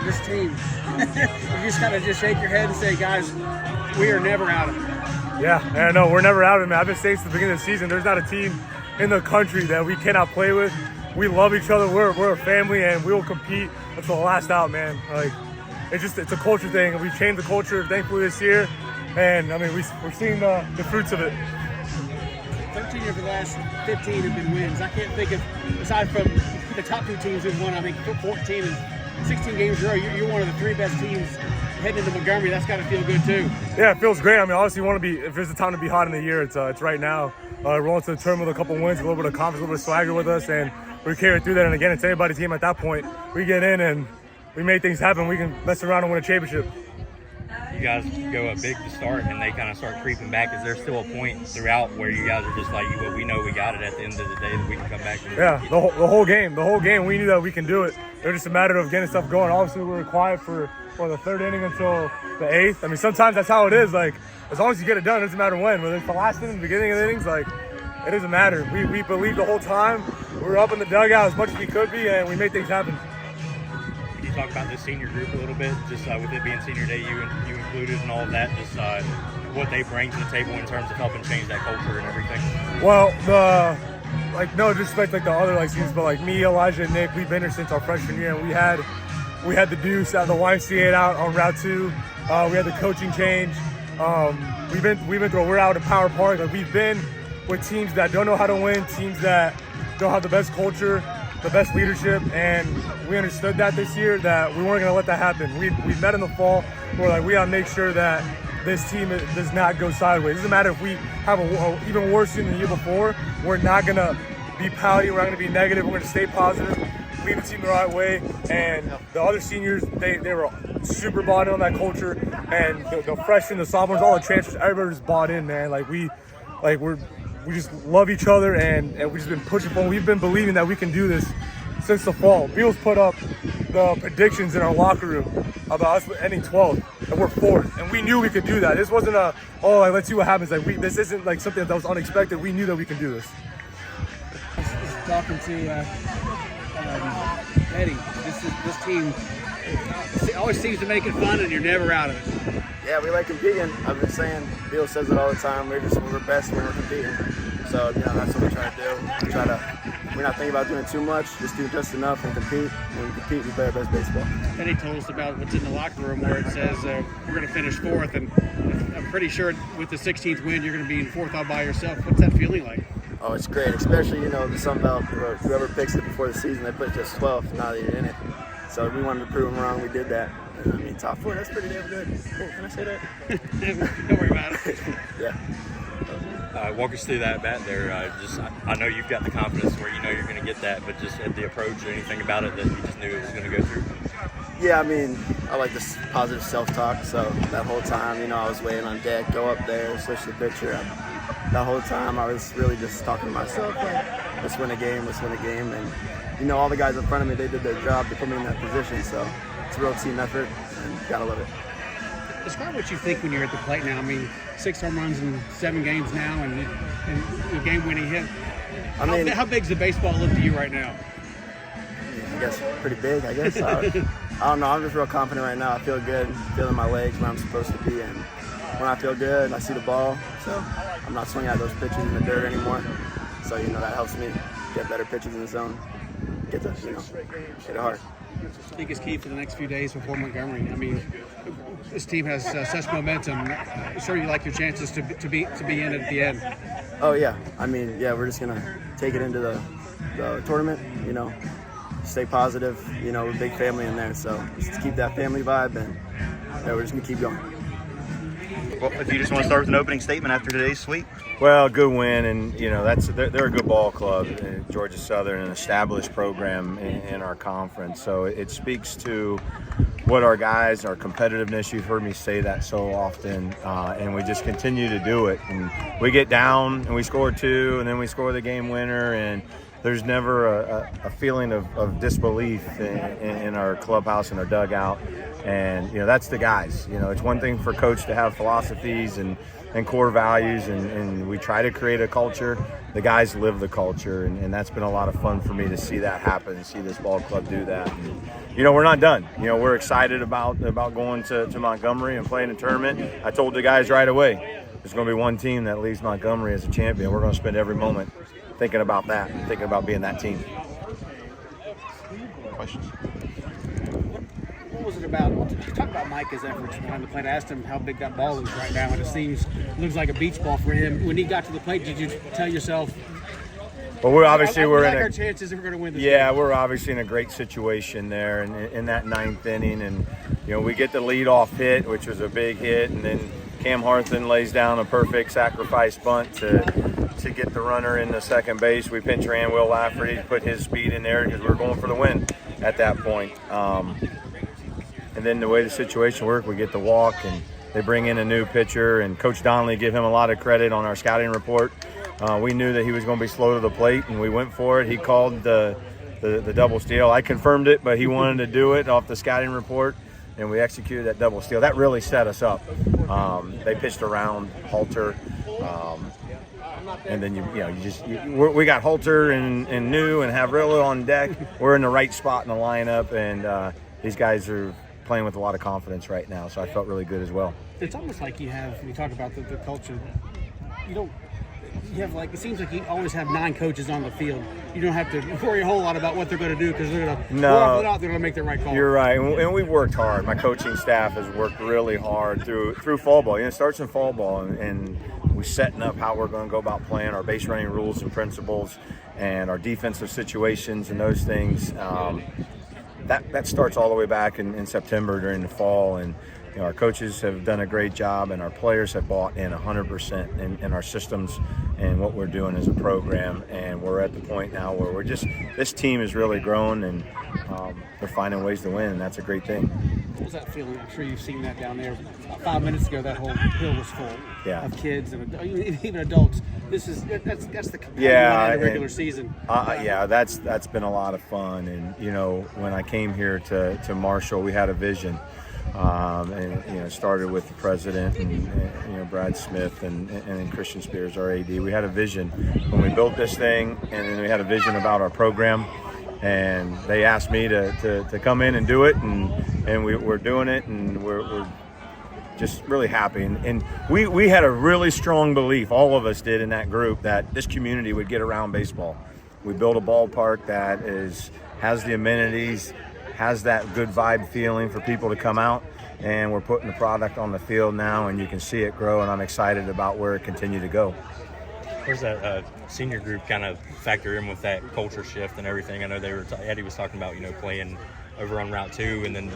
this team? You just gotta shake your head and say, guys, we are never out of it. Yeah, and I know we're never out of it, man. I've been saying since the beginning of the season, there's not a team in the country that we cannot play with. We love each other. We're a family, and we will compete until the last out, man. Like, it's a culture thing, and we've changed the culture, thankfully, this year. And I mean, we're seeing the fruits of it. 13 of the last 15 have been wins. I can't think of, aside from the top two teams who've won, I think 14 and 16 games in a row. You're one of the three best teams heading into Montgomery. That's got to feel good too. Yeah, it feels great. I mean, obviously, you want to be. If there's a time to be hot in the year, it's right now. Rolling to the tournament with a couple wins, a little bit of confidence, a little bit of swagger with us, and we carry through that. And again, it's anybody's team at that point. We get in and we make things happen. We can mess around and win a championship. You guys go up big to start, and they kind of start creeping back. Is there still a point throughout where you guys are just like, well, we know we got it at the end of the day, that we can come back? Yeah, the whole game, we knew that we can do it. It was just a matter of getting stuff going. Obviously, we were quiet for the third inning until the eighth. I mean, sometimes that's how it is. Like, as long as you get it done, it doesn't matter when. Whether it's the last inning, the beginning of the innings, like, it doesn't matter. We believed the whole time. We were up in the dugout as much as we could be, and we made things happen. Can you talk about the senior group a little bit, just with it being senior day, you included and all of that, just what they bring to the table in terms of helping change that culture and everything? Well, no disrespect like the other seniors, but like me, Elijah, and Nick, we've been here since our freshman year, and we had the Deuce out of the YMCA out on Route 2. We had the coaching change. We've been through. We're out at Power Park. Like, we've been with teams that don't know how to win, teams that don't have the best culture, the best leadership, and we understood that this year, that we weren't going to let that happen. We met in the fall. We're like, we got to make sure that this team does not go sideways. It doesn't matter if we have a even worse team than the year before. We're not going to be pouty. We're not going to be negative. We're going to stay positive, lead the team the right way. And the other seniors, they were super bought in on that culture. And the freshmen, the sophomores, all the transfers, everybody's bought in, man. We just love each other, and we've just been pushing forward. We've been believing that we can do this since the fall. Beals put up the predictions in our locker room about us ending 12th, and we're 4th. And we knew we could do that. This wasn't let's see what happens. This isn't something that was unexpected. We knew that we can do this. Talking to Eddie, this team always seems to make it fun, and you're never out of it. Yeah, we like competing. I've been saying, Beals says it all the time. We're best when we're competing. So, that's what we try to do. We're not thinking about doing too much, just do just enough and compete. When we compete, we play our best baseball. Eddie told us about what's in the locker room where it says we're going to finish 4th, and I'm pretty sure with the 16th win, you're going to be in 4th all by yourself. What's that feeling like? Oh, it's great, especially, the Sun Belt. Whoever picks it before the season, they put just 12th now that you're in it. So we wanted to prove them wrong. We did that. I mean, top 4, that's pretty damn good. Oh, can I say that? Don't worry about it. Yeah. Walk us through that bat there. I know you've got the confidence where you know you're going to get that, but just at the approach or anything about it that you just knew it was going to go through? Yeah, I mean, I like this positive self-talk. So that whole time, I was waiting on deck, go up there, switch the pitcher. That whole time, I was really just talking to myself, like, let's win a game. And, all the guys in front of me, they did their job to put me in that position. So it's a real team effort, and gotta love it. Describe what you think when you're at the plate now. I mean, 6 home runs in 7 games now, and a game-winning hit. How big's the baseball look to you right now? I guess pretty big, I guess. I don't know. I'm just real confident right now. I feel good, feeling my legs where I'm supposed to be. And when I feel good, I see the ball. So I'm not swinging at those pitches in the dirt anymore. So, that helps me get better pitches in the zone. Get to, hit it hard. Biggest key for the next few days before Montgomery. I mean, this team has such momentum. I'm sure you like your chances to be in at the end. Oh yeah, I mean, we're just gonna take it into the tournament. Stay positive. We're a big family in there, so just keep that family vibe, and we're just gonna keep going. Well, if you just want to start with an opening statement after today's sweep. Well, good win, and they're a good ball club, Georgia Southern, an established program in our conference. So it speaks to what our guys, our competitiveness. You've heard me say that so often, and we just continue to do it. And we get down and we score 2, and then we score the game winner, and there's never a feeling of disbelief in our clubhouse and our dugout. And, that's the guys. It's one thing for coach to have philosophies and core values, and we try to create a culture. The guys live the culture, and that's been a lot of fun for me to see that happen, see this ball club do that. And, we're not done. We're excited about going to Montgomery and playing a tournament. I told the guys right away, there's going to be one team that leaves Montgomery as a champion. We're going to spend every moment thinking about that and thinking about being that team. Questions? What was it about? Talk about Maika's efforts behind the plate. I asked him how big that ball is right now, and it looks like a beach ball for him. When he got to the plate, did you tell yourself, well, we're obviously our chances that we're going to win this game? We're obviously in a great situation there in that ninth inning, and we get the leadoff hit, which was a big hit, and then Cam Harthen lays down a perfect sacrifice bunt to get the runner into second base. We pinch ran Will Lafferty to put his speed in there because we were going for the win at that point. And then the way the situation worked, we get the walk, and they bring in a new pitcher, and Coach Donnelly give him a lot of credit on our scouting report. We knew that he was going to be slow to the plate, and we went for it. He called the double steal. I confirmed it, but he wanted to do it off the scouting report, and we executed that double steal. That really set us up. They pitched around Halter, and then we got Halter and New and Havrilla on deck. We're in the right spot in the lineup, and these guys are playing with a lot of confidence right now, so I felt really good as well. It's almost like you talk about the culture, it seems like you always have 9 coaches on the field. You don't have to worry a whole lot about what they're going to do because they're going to they're going to make the right call. You're right, and we've worked hard. My coaching staff has worked really hard through fall ball. It starts in fall ball, and we're setting up how we're going to go about playing, our base running rules and principles, and our defensive situations and those things. That starts all the way back in September during the fall, and our coaches have done a great job, and our players have bought in 100% in our systems and what we're doing as a program. And we're at the point now where this team has really grown, and they're finding ways to win, and that's a great thing. What was that feeling? I'm sure you've seen that down there. 5 minutes ago, that whole hill was full of kids and even adults. That's the regular season. That's been a lot of fun. And when I came here to Marshall, we had a vision, and it started with the president and Brad Smith and Christian Spears, our AD. We had a vision when we built this thing, and then we had a vision about our program. And they asked me to come in and do it, and we're doing it, and we're just really happy. And we had a really strong belief, all of us did in that group, that this community would get around baseball. We built a ballpark that has the amenities, has that good vibe feeling for people to come out, and we're putting the product on the field now, and you can see it grow, and I'm excited about where it continues to go. Where's that senior group kind of factor in with that culture shift and everything? I know Eddie was talking about, playing over on Route 2 and then,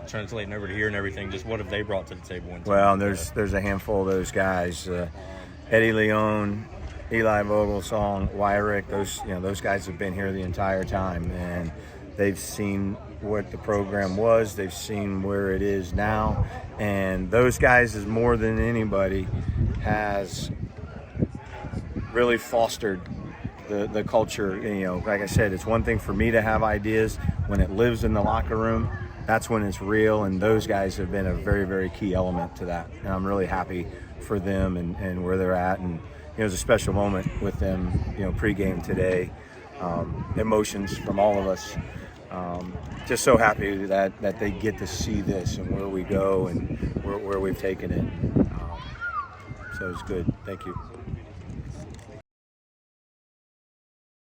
translating over to here and everything. Just what have they brought to the table? Well, there's a handful of those guys. Eddie Leon, Eli Vogelsong, Wyrick, those guys have been here the entire time, and they've seen what the program was. They've seen where it is now, and those guys, is more than anybody, has really fostered the culture. Like I said, it's one thing for me to have ideas. When it lives in the locker room, that's when it's real, and those guys have been a very, very key element to that. And I'm really happy for them and where they're at. And it was a special moment with them, pregame today. Emotions from all of us. Just so happy that they get to see this and where we go and where we've taken it. So it's good. Thank you.